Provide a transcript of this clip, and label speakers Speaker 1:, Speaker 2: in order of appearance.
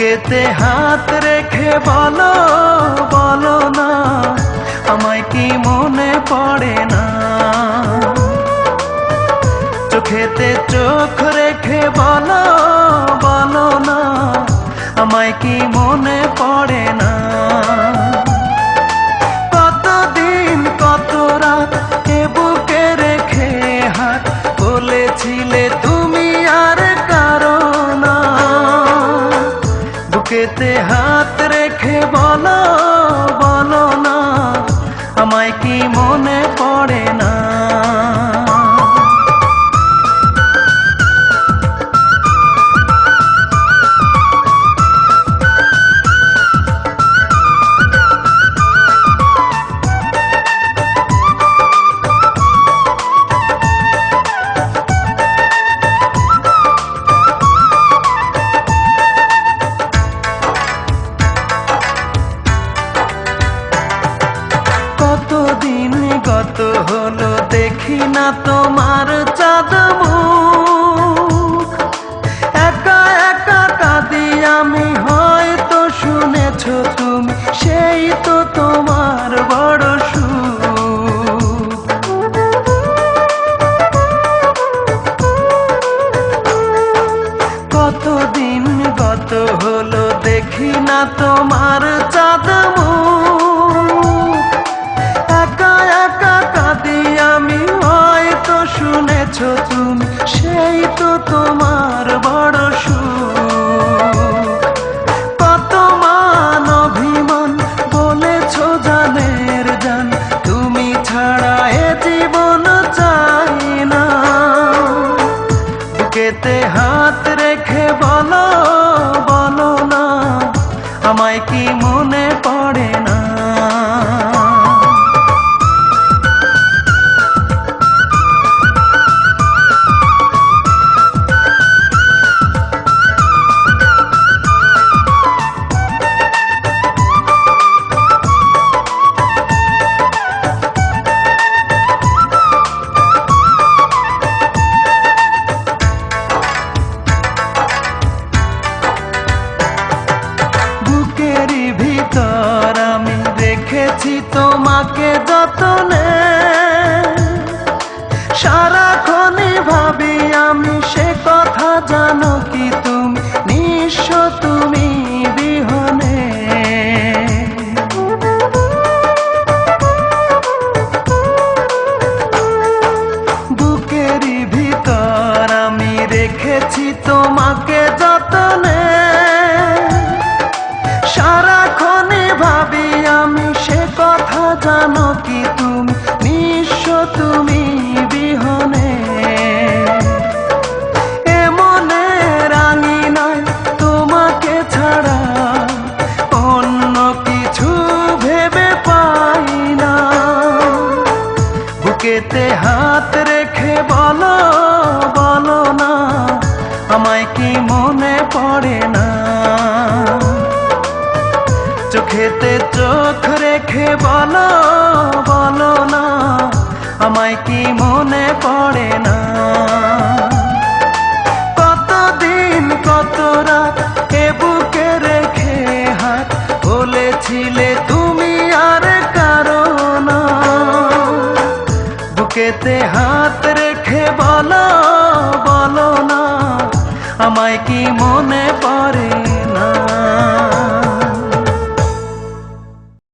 Speaker 1: বুকেতে হাত রেখে বলো বলো না, আমায় কি মনে পড়ে না? চোখেতে চোখ রেখে বলো বলো না, আমায় কি মনে পড়ে না? কতদিন কত রাত এ বুকে রেখে হাত বলেছিলে তুমি আর কারো না। বুকেতে হাত রেখে বলো বলো না, আমায় কি মনে পড়ে না? কতদিন গত হলো দেখি না তোমার চাঁদ মুখ, একা একা কাঁদি আমি, হয়তো শুনেছো তুমি, সেই তো তোমার বড় সুখ। কতদিন গত হলো দেখি না তোমার চাঁদ মুখ, একা একা কাঁদি আমি, হয়তো শুনেছো তুমি, সেই তো তোমার বড় সুখ। কত মান অভিমান বলেছো জানের জান, তুমি ছাড়া এ জীবন চাই না। বুকেতে হাত রেখে বলো বলো না, আমায় কি মনে পড়ে না? বুকেরই ভিতর আমি রেখেছি তোমাকে যতনে, সারাক্ষণই ভাবি আমি সে কথা, জানো কি তুমি নিঃস্ব তুমি বিহনে। বুকেরই ভিতর আমি রেখেছি তোমাকে যতনে, সারাক্ষণই ভাবি আমি সে কথা, জানো কি তুমি নিঃস্ব তুমি বিহনে। এমনে রাঙি নাই তোমাকে ছাড়া, অন্য কিছু ভেবে পাই না। বুকেতে হাত রেখে বলো বলো না, আমায় কি মনে পড়ে না? চোখেতে চোখ রেখে বলো বলো না, আমায় কি মনে পড়ে না? কতদিন কত রাত এ বুকে রেখে হাত বলেছিলে তুমি আর কারো না। বুকেতে হাত রেখে বলো বলো না, আমায় কি মনে পড়ে